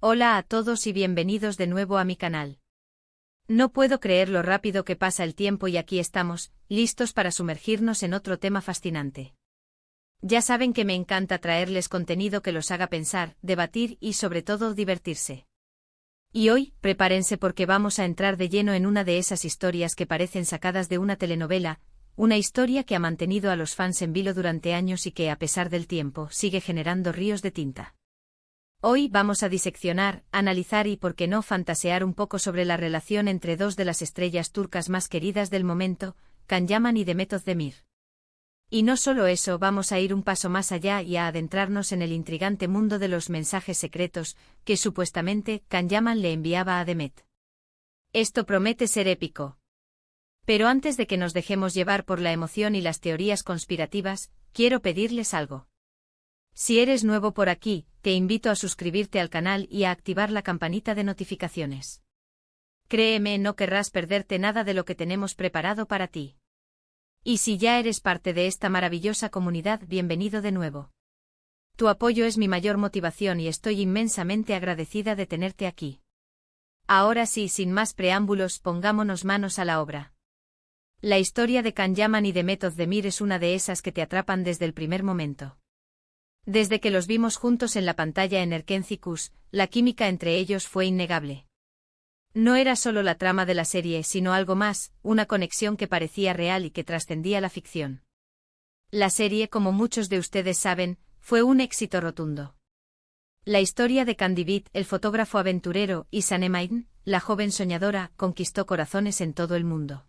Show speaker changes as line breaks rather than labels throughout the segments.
Hola a todos y bienvenidos de nuevo a mi canal. No puedo creer lo rápido que pasa el tiempo y aquí estamos, listos para sumergirnos en otro tema fascinante. Ya saben que me encanta traerles contenido que los haga pensar, debatir y sobre todo divertirse. Y hoy, prepárense porque vamos a entrar de lleno en una de esas historias que parecen sacadas de una telenovela, una historia que ha mantenido a los fans en vilo durante años y que, a pesar del tiempo, sigue generando ríos de tinta. Hoy vamos a diseccionar, analizar y, por qué no, fantasear un poco sobre la relación entre dos de las estrellas turcas más queridas del momento, Can Yaman y Demet Özdemir. Y no solo eso, vamos a ir un paso más allá y a adentrarnos en el intrigante mundo de los mensajes secretos que supuestamente Can Yaman le enviaba a Demet. Esto promete ser épico. Pero antes de que nos dejemos llevar por la emoción y las teorías conspirativas, quiero pedirles algo. Si eres nuevo por aquí, te invito a suscribirte al canal y a activar la campanita de notificaciones. Créeme, no querrás perderte nada de lo que tenemos preparado para ti. Y si ya eres parte de esta maravillosa comunidad, bienvenido de nuevo. Tu apoyo es mi mayor motivación y estoy inmensamente agradecida de tenerte aquí. Ahora sí, sin más preámbulos, pongámonos manos a la obra. La historia de Can Yaman y Demet Özdemir es una de esas que te atrapan desde el primer momento. Desde que los vimos juntos en la pantalla en Erkenci-Kuş, la química entre ellos fue innegable. No era solo la trama de la serie, sino algo más, una conexión que parecía real y que trascendía la ficción. La serie, como muchos de ustedes saben, fue un éxito rotundo. La historia de Candivit, el fotógrafo aventurero, y Sanem Aydin, la joven soñadora, conquistó corazones en todo el mundo.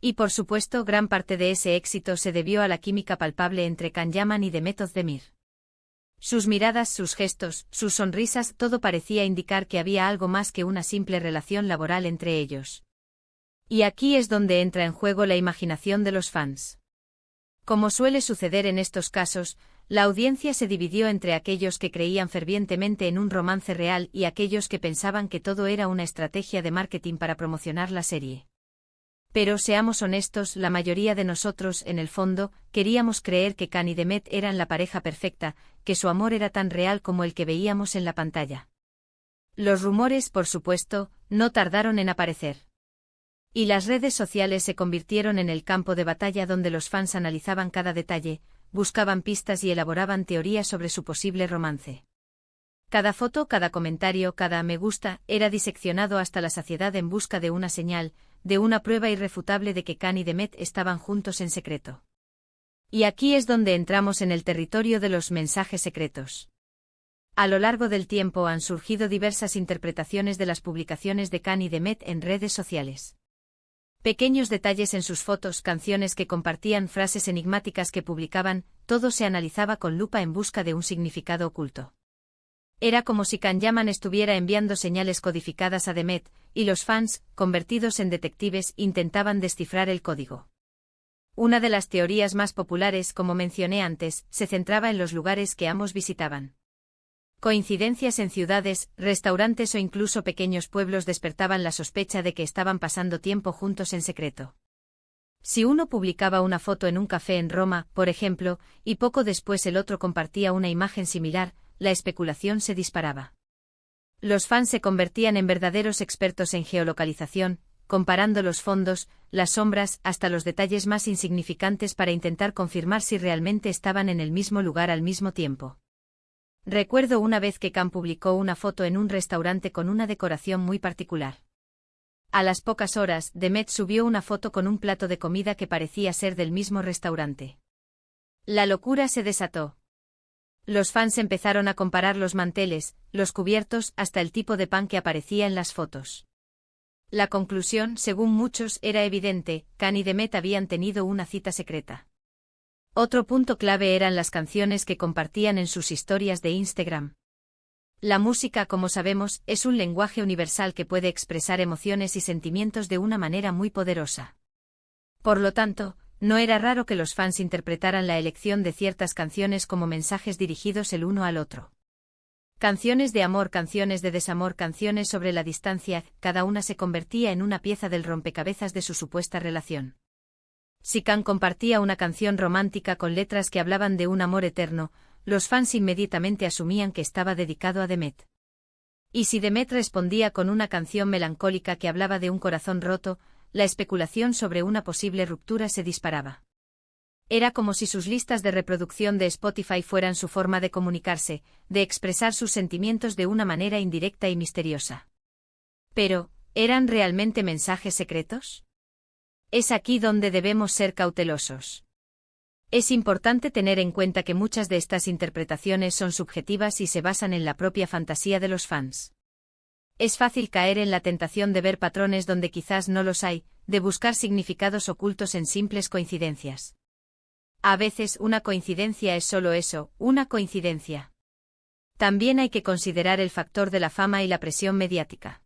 Y por supuesto, gran parte de ese éxito se debió a la química palpable entre Can Yaman y Demet Özdemir. Sus miradas, sus gestos, sus sonrisas, todo parecía indicar que había algo más que una simple relación laboral entre ellos. Y aquí es donde entra en juego la imaginación de los fans. Como suele suceder en estos casos, la audiencia se dividió entre aquellos que creían fervientemente en un romance real y aquellos que pensaban que todo era una estrategia de marketing para promocionar la serie. Pero seamos honestos, la mayoría de nosotros, en el fondo, queríamos creer que Can y Demet eran la pareja perfecta, que su amor era tan real como el que veíamos en la pantalla. Los rumores, por supuesto, no tardaron en aparecer. Y las redes sociales se convirtieron en el campo de batalla donde los fans analizaban cada detalle, buscaban pistas y elaboraban teorías sobre su posible romance. Cada foto, cada comentario, cada me gusta, era diseccionado hasta la saciedad en busca de una señal, de una prueba irrefutable de que Can y Demet estaban juntos en secreto. Y aquí es donde entramos en el territorio de los mensajes secretos. A lo largo del tiempo han surgido diversas interpretaciones de las publicaciones de Can y Demet en redes sociales. Pequeños detalles en sus fotos, canciones que compartían, frases enigmáticas que publicaban, todo se analizaba con lupa en busca de un significado oculto. Era como si Can Yaman estuviera enviando señales codificadas a Demet, y los fans, convertidos en detectives, intentaban descifrar el código. Una de las teorías más populares, como mencioné antes, se centraba en los lugares que ambos visitaban. Coincidencias en ciudades, restaurantes o incluso pequeños pueblos despertaban la sospecha de que estaban pasando tiempo juntos en secreto. Si uno publicaba una foto en un café en Roma, por ejemplo, y poco después el otro compartía una imagen similar, la especulación se disparaba. Los fans se convertían en verdaderos expertos en geolocalización, comparando los fondos, las sombras, hasta los detalles más insignificantes para intentar confirmar si realmente estaban en el mismo lugar al mismo tiempo. Recuerdo una vez que Can publicó una foto en un restaurante con una decoración muy particular. A las pocas horas, Demet subió una foto con un plato de comida que parecía ser del mismo restaurante. La locura se desató. Los fans empezaron a comparar los manteles, los cubiertos, hasta el tipo de pan que aparecía en las fotos. La conclusión, según muchos, era evidente: Can y Demet habían tenido una cita secreta. Otro punto clave eran las canciones que compartían en sus historias de Instagram. La música, como sabemos, es un lenguaje universal que puede expresar emociones y sentimientos de una manera muy poderosa. Por lo tanto, no era raro que los fans interpretaran la elección de ciertas canciones como mensajes dirigidos el uno al otro. Canciones de amor, canciones de desamor, canciones sobre la distancia, cada una se convertía en una pieza del rompecabezas de su supuesta relación. Si Can compartía una canción romántica con letras que hablaban de un amor eterno, los fans inmediatamente asumían que estaba dedicado a Demet. Y si Demet respondía con una canción melancólica que hablaba de un corazón roto, la especulación sobre una posible ruptura se disparaba. Era como si sus listas de reproducción de Spotify fueran su forma de comunicarse, de expresar sus sentimientos de una manera indirecta y misteriosa. Pero, ¿eran realmente mensajes secretos? Es aquí donde debemos ser cautelosos. Es importante tener en cuenta que muchas de estas interpretaciones son subjetivas y se basan en la propia fantasía de los fans. Es fácil caer en la tentación de ver patrones donde quizás no los hay, de buscar significados ocultos en simples coincidencias. A veces una coincidencia es solo eso, una coincidencia. También hay que considerar el factor de la fama y la presión mediática.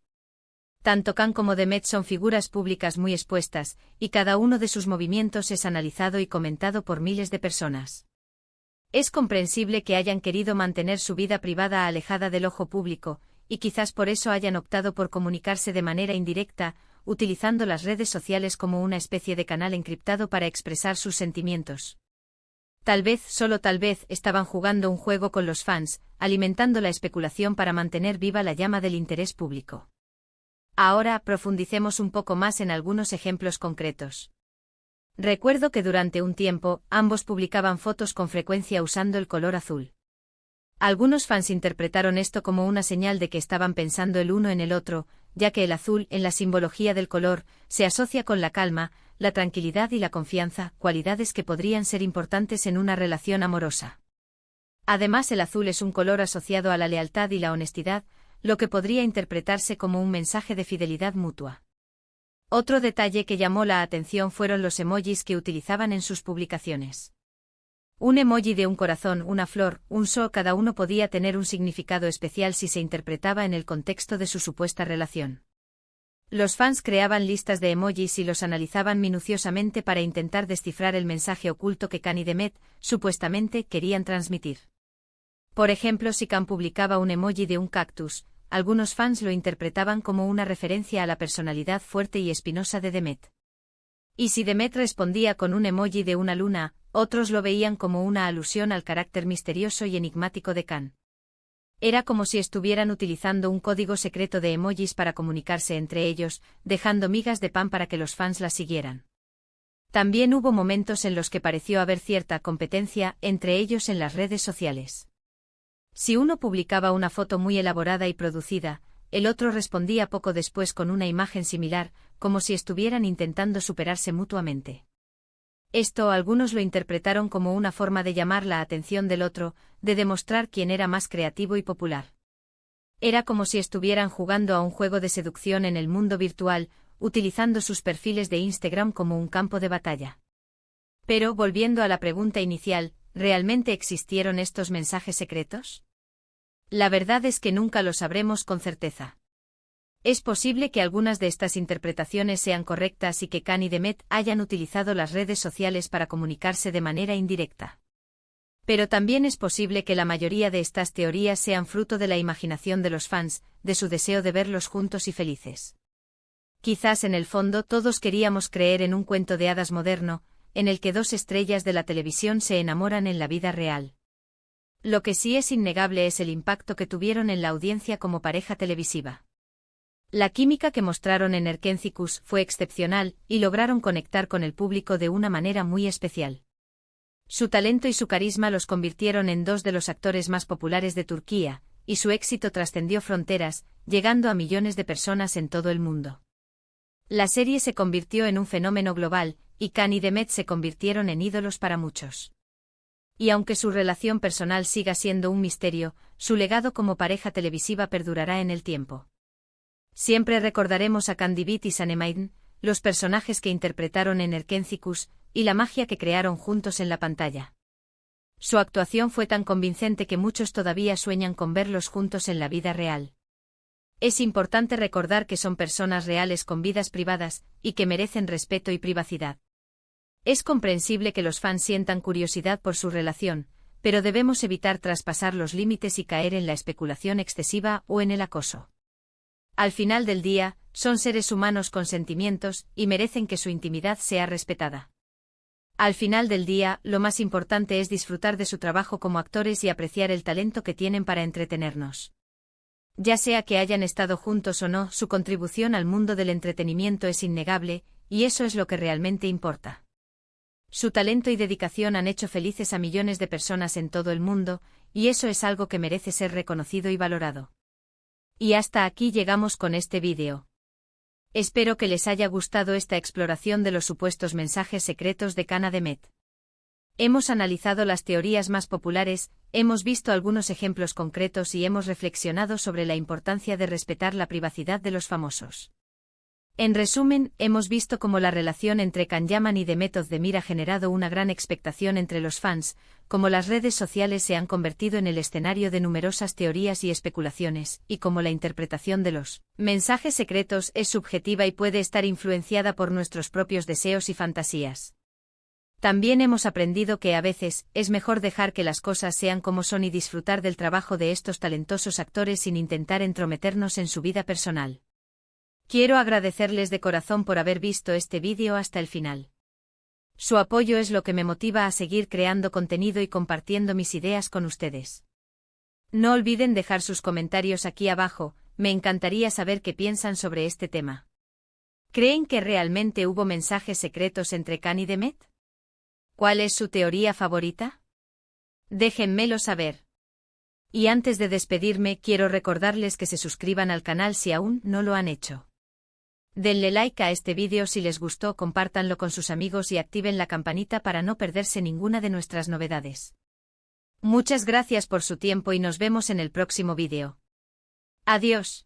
Tanto Khan como Demet son figuras públicas muy expuestas, y cada uno de sus movimientos es analizado y comentado por miles de personas. Es comprensible que hayan querido mantener su vida privada alejada del ojo público, y quizás por eso hayan optado por comunicarse de manera indirecta, utilizando las redes sociales como una especie de canal encriptado para expresar sus sentimientos. Tal vez, solo tal vez, estaban jugando un juego con los fans, alimentando la especulación para mantener viva la llama del interés público. Ahora profundicemos un poco más en algunos ejemplos concretos. Recuerdo que durante un tiempo, ambos publicaban fotos con frecuencia usando el color azul. Algunos fans interpretaron esto como una señal de que estaban pensando el uno en el otro, ya que el azul, en la simbología del color, se asocia con la calma, la tranquilidad y la confianza, cualidades que podrían ser importantes en una relación amorosa. Además, el azul es un color asociado a la lealtad y la honestidad, lo que podría interpretarse como un mensaje de fidelidad mutua. Otro detalle que llamó la atención fueron los emojis que utilizaban en sus publicaciones. Un emoji de un corazón, una flor, un sol, cada uno podía tener un significado especial si se interpretaba en el contexto de su supuesta relación. Los fans creaban listas de emojis y los analizaban minuciosamente para intentar descifrar el mensaje oculto que Khan y Demet, supuestamente, querían transmitir. Por ejemplo, si Khan publicaba un emoji de un cactus, algunos fans lo interpretaban como una referencia a la personalidad fuerte y espinosa de Demet. Y si Demet respondía con un emoji de una luna, otros lo veían como una alusión al carácter misterioso y enigmático de Khan. Era como si estuvieran utilizando un código secreto de emojis para comunicarse entre ellos, dejando migas de pan para que los fans las siguieran. También hubo momentos en los que pareció haber cierta competencia entre ellos en las redes sociales. Si uno publicaba una foto muy elaborada y producida, el otro respondía poco después con una imagen similar, como si estuvieran intentando superarse mutuamente. Esto algunos lo interpretaron como una forma de llamar la atención del otro, de demostrar quién era más creativo y popular. Era como si estuvieran jugando a un juego de seducción en el mundo virtual, utilizando sus perfiles de Instagram como un campo de batalla. Pero, volviendo a la pregunta inicial, ¿realmente existieron estos mensajes secretos? La verdad es que nunca lo sabremos con certeza. Es posible que algunas de estas interpretaciones sean correctas y que Khan y Demet hayan utilizado las redes sociales para comunicarse de manera indirecta. Pero también es posible que la mayoría de estas teorías sean fruto de la imaginación de los fans, de su deseo de verlos juntos y felices. Quizás en el fondo todos queríamos creer en un cuento de hadas moderno, en el que dos estrellas de la televisión se enamoran en la vida real. Lo que sí es innegable es el impacto que tuvieron en la audiencia como pareja televisiva. La química que mostraron en Erkencikus fue excepcional, y lograron conectar con el público de una manera muy especial. Su talento y su carisma los convirtieron en dos de los actores más populares de Turquía, y su éxito trascendió fronteras, llegando a millones de personas en todo el mundo. La serie se convirtió en un fenómeno global, y Khan y Demet se convirtieron en ídolos para muchos. Y aunque su relación personal siga siendo un misterio, su legado como pareja televisiva perdurará en el tiempo. Siempre recordaremos a Candivit y Sanemaiden, los personajes que interpretaron en Erkencikus, y la magia que crearon juntos en la pantalla. Su actuación fue tan convincente que muchos todavía sueñan con verlos juntos en la vida real. Es importante recordar que son personas reales con vidas privadas, y que merecen respeto y privacidad. Es comprensible que los fans sientan curiosidad por su relación, pero debemos evitar traspasar los límites y caer en la especulación excesiva o en el acoso. Al final del día, son seres humanos con sentimientos y merecen que su intimidad sea respetada. Al final del día, lo más importante es disfrutar de su trabajo como actores y apreciar el talento que tienen para entretenernos. Ya sea que hayan estado juntos o no, su contribución al mundo del entretenimiento es innegable, y eso es lo que realmente importa. Su talento y dedicación han hecho felices a millones de personas en todo el mundo, y eso es algo que merece ser reconocido y valorado. Y hasta aquí llegamos con este vídeo. Espero que les haya gustado esta exploración de los supuestos mensajes secretos de Kana Demet. Hemos analizado las teorías más populares, hemos visto algunos ejemplos concretos y hemos reflexionado sobre la importancia de respetar la privacidad de los famosos. En resumen, hemos visto cómo la relación entre Can Yaman y Demet Özdemir ha generado una gran expectación entre los fans, cómo las redes sociales se han convertido en el escenario de numerosas teorías y especulaciones, y cómo la interpretación de los mensajes secretos es subjetiva y puede estar influenciada por nuestros propios deseos y fantasías. También hemos aprendido que a veces es mejor dejar que las cosas sean como son y disfrutar del trabajo de estos talentosos actores sin intentar entrometernos en su vida personal. Quiero agradecerles de corazón por haber visto este vídeo hasta el final. Su apoyo es lo que me motiva a seguir creando contenido y compartiendo mis ideas con ustedes. No olviden dejar sus comentarios aquí abajo, me encantaría saber qué piensan sobre este tema. ¿Creen que realmente hubo mensajes secretos entre Can y Demet? ¿Cuál es su teoría favorita? Déjenmelo saber. Y antes de despedirme, quiero recordarles que se suscriban al canal si aún no lo han hecho. Denle like a este vídeo si les gustó, compártanlo con sus amigos y activen la campanita para no perderse ninguna de nuestras novedades. Muchas gracias por su tiempo y nos vemos en el próximo vídeo. Adiós.